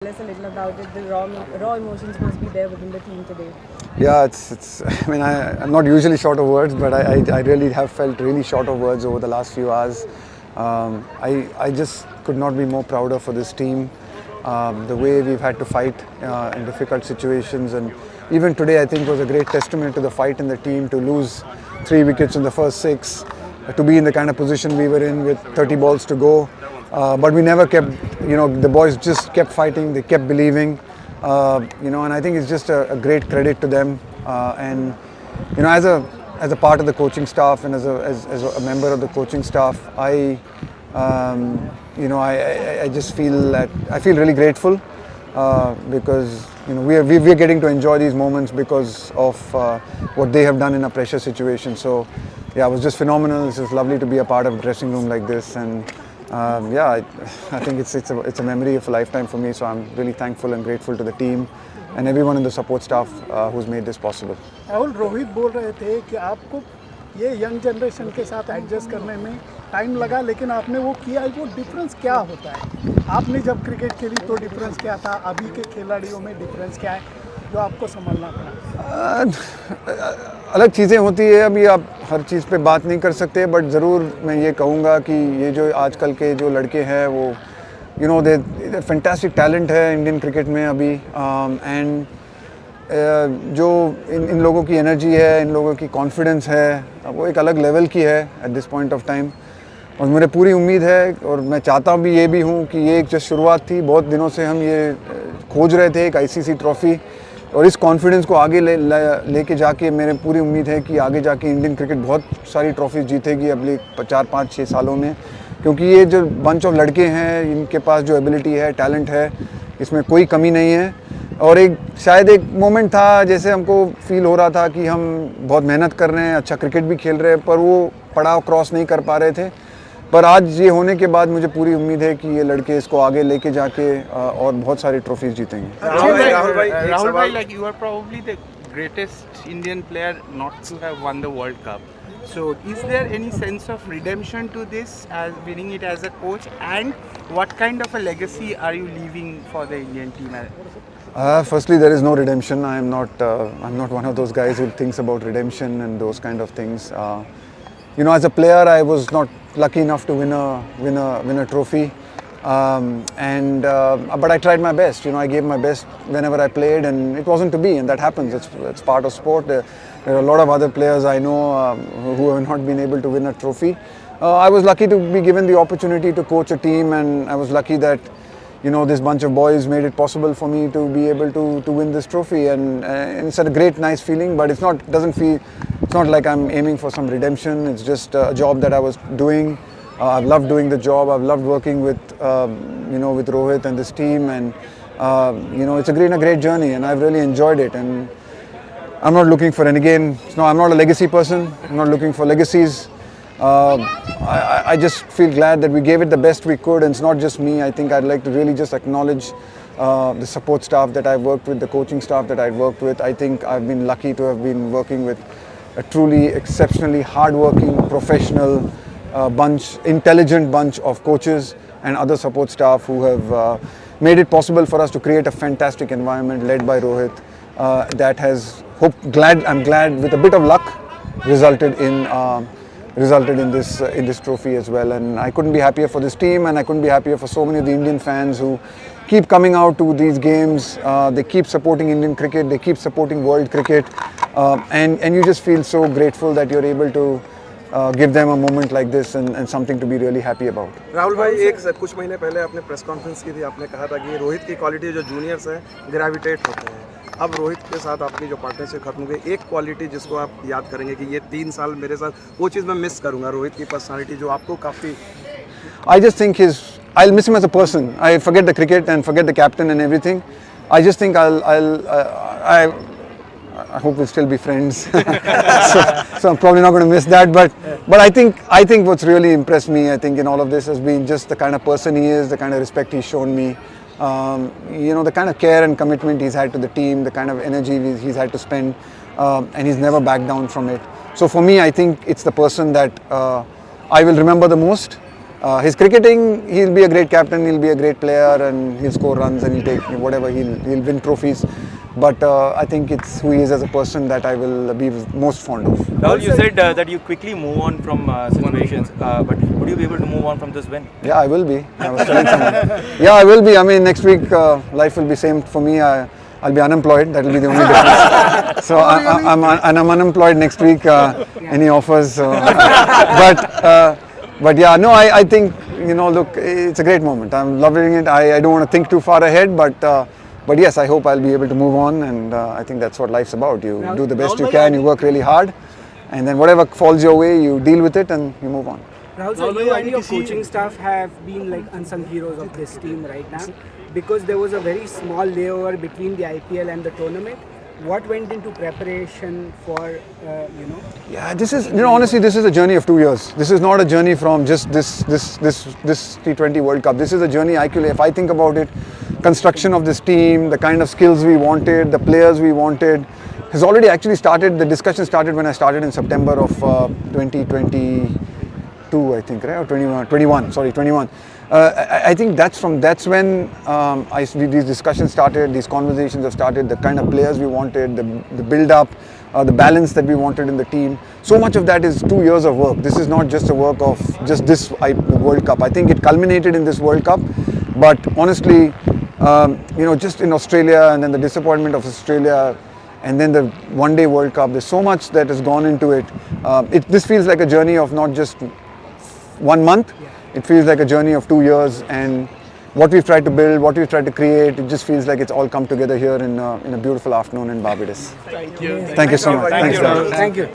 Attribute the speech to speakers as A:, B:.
A: Tell us a little about it. The raw emotions must be there within the team today.
B: Yeah, it's. I mean, I'm not usually short of words, but I really have felt really short of words over the last few hours. I just could not be more prouder for this team. The way we've had to fight in difficult situations, and even today, I think was a great testament to the fight in the team to lose 3 wickets in the first 6, to be in the kind of position we were in with 30 balls to go. But we never kept, the boys just kept fighting, they kept believing, and I think it's just a great credit to them. And, as a part of the coaching staff and as a member of the coaching staff, I just feel that I feel really grateful because we're getting to enjoy these moments because of what they have done in a pressure situation. So yeah, it was just phenomenal. It's just lovely to be a part of a dressing room like this, and I think it's a memory of a lifetime for me. So I'm really thankful and grateful to the team and everyone in the support staff who's made this possible.
C: Rahul, Rohit बोल रहे थे कि आपको ये young generation के साथ adjust करने में टाइम लगा, लेकिन आपने वो किया। वो डिफरेंस क्या होता है? आपने जब क्रिकेट खेली तो डिफरेंस क्या था? अभी के खिलाड़ियों में डिफरेंस क्या है जो आपको संभालना पड़ा?
B: अलग चीज़ें होती है, अभी आप हर चीज़ पे बात नहीं कर सकते, बट ज़रूर मैं ये कहूँगा कि ये जो आजकल के जो लड़के हैं वो दे फैंटास्टिक टैलेंट है इंडियन क्रिकेट में अभी। एंड जो इन लोगों की एनर्जी है, इन लोगों की कॉन्फिडेंस है, वो एक अलग लेवल की है at this point of time. और मुझे पूरी उम्मीद है और मैं चाहता भी ये भी हूँ कि ये एक जो शुरुआत थी, बहुत दिनों से हम ये खोज रहे थे एक आईसीसी ट्रॉफ़ी, और इस कॉन्फिडेंस को आगे लेके जाके मेरे पूरी उम्मीद है कि आगे जाके इंडियन क्रिकेट बहुत सारी ट्रॉफीज जीतेगी अगले 4, 5, 6 सालों में, क्योंकि ये जो बंच ऑफ लड़के हैं इनके पास जो एबिलिटी है, टैलेंट है, इसमें कोई कमी नहीं है। और शायद एक मोमेंट था जैसे हमको फील हो रहा था कि हम बहुत मेहनत कर रहे हैं, अच्छा क्रिकेट भी खेल रहे हैं, पर वो पड़ाव क्रॉस नहीं कर पा रहे थे। पर आज ये होने के बाद मुझे पूरी उम्मीद है कि ये लड़के इसको आगे लेके जाके और बहुत सारी ट्रॉफीज जीतेंगे।
D: Rahul bhai, like you are probably the greatest Indian player not to have won the World Cup. So is there any sense of redemption to this, as winning it as a coach, and what kind of a legacy are you leaving for the Indian team?
B: Firstly, there is no redemption. I'm not one of those guys who thinks about redemption and those kind of things. As a player, I was not lucky enough to win a trophy, but I tried my best. I gave my best whenever I played, and it wasn't to be, and that happens. It's part of sport. There are a lot of other players I know who have not been able to win a trophy. I was lucky to be given the opportunity to coach a team, and I was lucky that this bunch of boys made it possible for me to be able to win this trophy, and it's a great, nice feeling. But it's not like I'm aiming for some redemption. It's just a job that I was doing. I've loved doing the job. I've loved working with with Rohit and this team, and it's a great journey, and I've really enjoyed it. And I'm not looking for, and again, I'm not a legacy person. I'm not looking for legacies. I just feel glad that we gave it the best we could, and it's not just me. I think I'd like to really just acknowledge the support staff that I've worked with, the coaching staff that I've worked with. I think I've been lucky to have been working with a truly exceptionally hard-working, professional intelligent bunch of coaches and other support staff who have made it possible for us to create a fantastic environment led by Rohit that has, I'm glad, with a bit of luck, resulted in this trophy as well. And I couldn't be happier for this team, and I couldn't be happier for so many of the Indian fans who keep coming out to these games. They keep supporting Indian cricket, they keep supporting world cricket, and you just feel so grateful that you're able to give them a moment like this and something to be really happy about.
E: Rahul भाई, कुछ महीने पहले आपने press conference की थी, आपने कहा था कि रोहित की क्वालिटी जो जूनियर्स हैं ग्रेविटेट होते हैं। अब रोहित के साथ आपकी जो पार्टनरशिप खत्म हो गई, एक क्वालिटी जिसको आप याद करेंगे कि ये 3 साल मेरे साथ, वो चीज़ मैं मिस करूँगा, रोहित की पर्सनालिटी जो आपको काफ़ी।
B: I just think I'll miss him as a person. I forget the cricket and forget the captain and everything. I just think I hope we'll still be friends. so I'm probably not going to miss that. But I think what's really impressed me, I think, in all of this has been just the kind of person he is, the kind of respect he's shown me, the kind of care and commitment he's had to the team, the kind of energy he's had to spend, and he's never backed down from it. So for me, I think it's the person that I will remember the most. His cricketing, he'll be a great captain, he'll be a great player, and he'll score runs and he'll take whatever, he'll win trophies. But I think it's who he is as a person that I will be most fond of.
F: Rahul, you said that you quickly move on from situations, but would you be able to move on from this win?
B: Yeah, I will be. I was telling someone. Yeah, I will be. I mean, next week life will be same for me. I'll be unemployed. That will be the only difference. So I'm unemployed next week. Any offers? But yeah, no, I think, you know, look, it's a great moment. I'm loving it. I don't want to think too far ahead, but yes, I hope I'll be able to move on, and I think that's what life's about. You do the best you can, you work really hard, and then whatever falls your way, you deal with it and you move on.
G: Rahul, so you and your coaching staff have been like unsung heroes of this team right now, because there was a very small layover between the IPL and the tournament. What went into preparation for,
B: Yeah, this is, honestly, this is a journey of 2 years. This is not a journey from just this T20 World Cup. This is a journey, actually, if I think about it, construction of this team, the kind of skills we wanted, the players we wanted, has already actually started. The discussion started when I started in September of 2022, I think, right? Or 21. I think that's when these discussions started, these conversations have started, the kind of players we wanted, the build-up, the balance that we wanted in the team. So much of that is 2 years of work. This is not just a work of just this World Cup. I think it culminated in this World Cup, but honestly, just in Australia, and then the disappointment of Australia, and then the one-day World Cup, there's so much that has gone into it. This feels like a journey of not just 1 month. It feels like a journey of 2 years, and what we've tried to build, what we've tried to create, it just feels like it's all come together here in a beautiful afternoon in Barbados.
D: Thank you.
B: Thank you so much. Thanks,
G: Thank you.